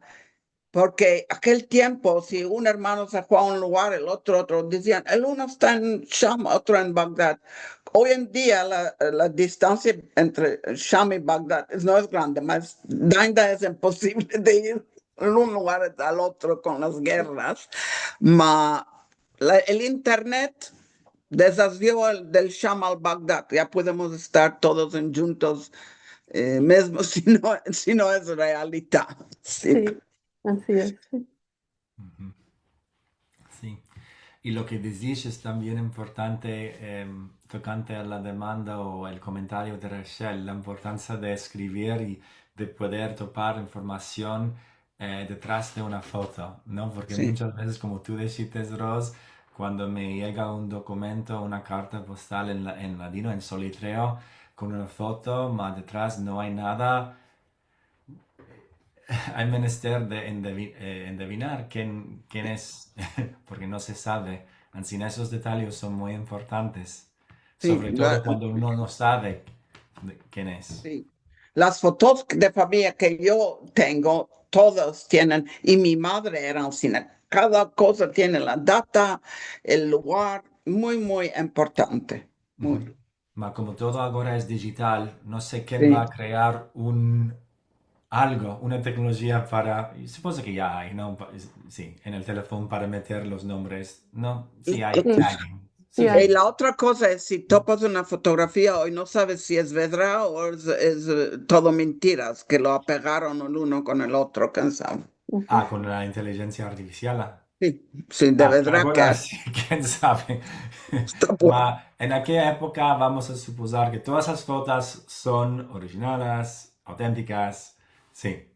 porque aquel tiempo, si un hermano se fue a un lugar, el otro, decían, el uno está en Sham, otro en Bagdad. Hoy en día la distancia entre Sham y Bagdad no es grande, más Dainda es imposible de ir de un lugar al otro con las guerras. Ma, el internet deshació del Sham al Bagdad. Ya podemos estar todos juntos, mesmo si no es realidad. Sí. sí, así es. Sí. Ujú. Sí. Y lo que decís es también importante, tocante a la demanda o el comentario de Rachel, la importancia de escribir y de poder topar información detrás de una foto, ¿no? Porque Sí. muchas veces, como tú dijiste, Ros, cuando me llega un documento, una carta postal en ladino, en solitreo, con una foto, más detrás no hay nada, hay menester de endevinar quién es, porque no se sabe. Así esos detalles son muy importantes, Sí, sobre todo cuando uno no sabe quién es. sí. Las fotos de familia que yo tengo, todas tienen, y mi madre era al cine. Cada cosa tiene la data, el lugar, muy, muy importante. Ujú. Muy. Ma como todo ahora es digital, no sé quién va Sí. a crear algo, una tecnología para, supongo que ya hay, ¿no? Sí, en el teléfono para meter los nombres, ¿no? Sí Y, hay Sí, tagging. sí Sí, y hay. sí. la otra cosa es si topas una fotografía hoy no sabes si es verdad o todo mentiras, que lo apegaron el uno con el otro, quién sabe. Ah, Ujú. con la inteligencia artificial. Sí, sí, de Ah, verdad ahora que sí, quién sabe. está bueno. Ma en aquella época vamos a suponer que todas las fotos son originales, auténticas. Sí.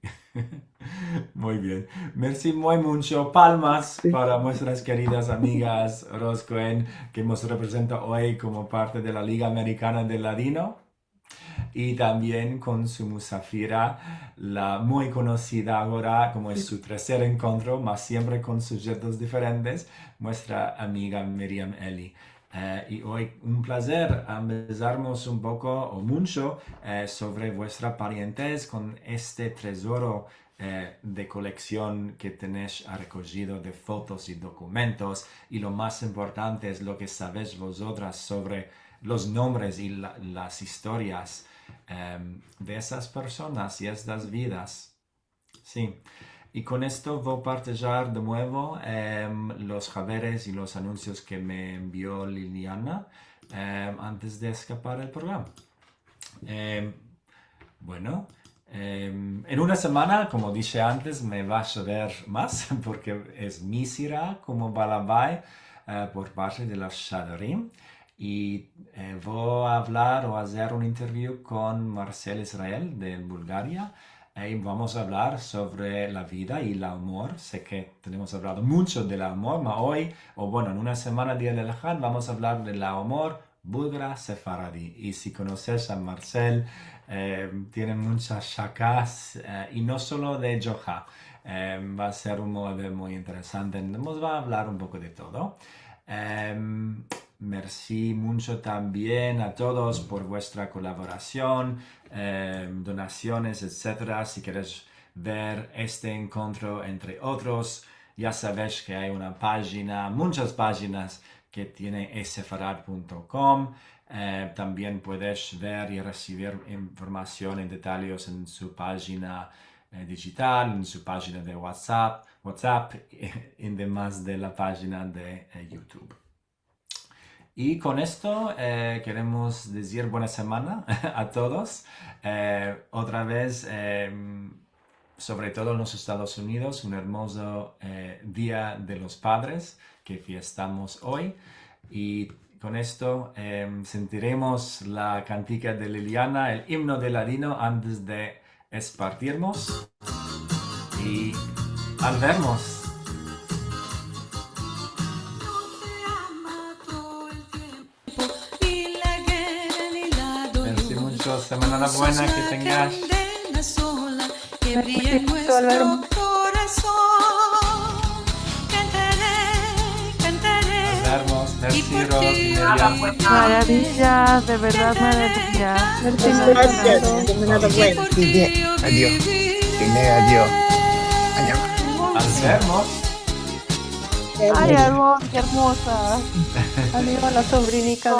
Muy bien. Merci muy mucho. Palmas Sí. para nuestras queridas amigas Ros Cohen, que nos representa hoy como parte de la Liga Americana del Ladino. Y también con su Musafira, la muy conocida ahora como es su tercer encuentro, más siempre con sujetos diferentes, nuestra amiga Miriam Eli. Y hoy un placer empezarnos un poco o mucho sobre vuestra parientes con este tesoro de colección que tenéis recogido de fotos y documentos. Y lo más importante es lo que sabéis vosotras sobre los nombres y las historias de esas personas y estas vidas. Sí. Y con esto voy a partillar de nuevo los javeres y los anuncios que me envió Liliana antes de escapar el programa. Bueno, en una semana, como dije antes, me vas a ver más porque es Misira como Balabai por parte de los Shadarim. y voy a hablar o hacer un interview con Marcel Israel de Bulgaria y vamos a hablar sobre la vida y el amor. Sé que tenemos hablado mucho del amor, pero hoy, o bueno, en una semana Día del Ejad, vamos a hablar del amor búlgara sefaradí. Y si conoces a Marcel, tiene muchas chacas y no solo de Joja. Va a ser un modelo muy interesante. Nos va a hablar un poco de todo. Merci mucho también a todos por vuestra colaboración, donaciones, etc. Si quieres ver este encuentro entre otros, ya sabes que hay una página, muchas páginas que tiene essefarad.com. También puedes ver y recibir información en detalles en su página digital, en su página de WhatsApp y además de la página de YouTube. Y con esto queremos decir buena semana a todos. Otra vez, sobre todo en los Estados Unidos, un hermoso Día de los Padres que fiestamos hoy. Y con esto sentiremos la cantica de Liliana, el himno de Ladino antes de partirnos. Y al vernos. Merci mucho, semana buena que tengas. Vernos, merci Rosy. Maravillas, de verdad maravillas. Gracias. Semana buena. Adiós. Adiós. Al vernos. Ay, Aarón, qué hermosa. Amigo, la sobrinica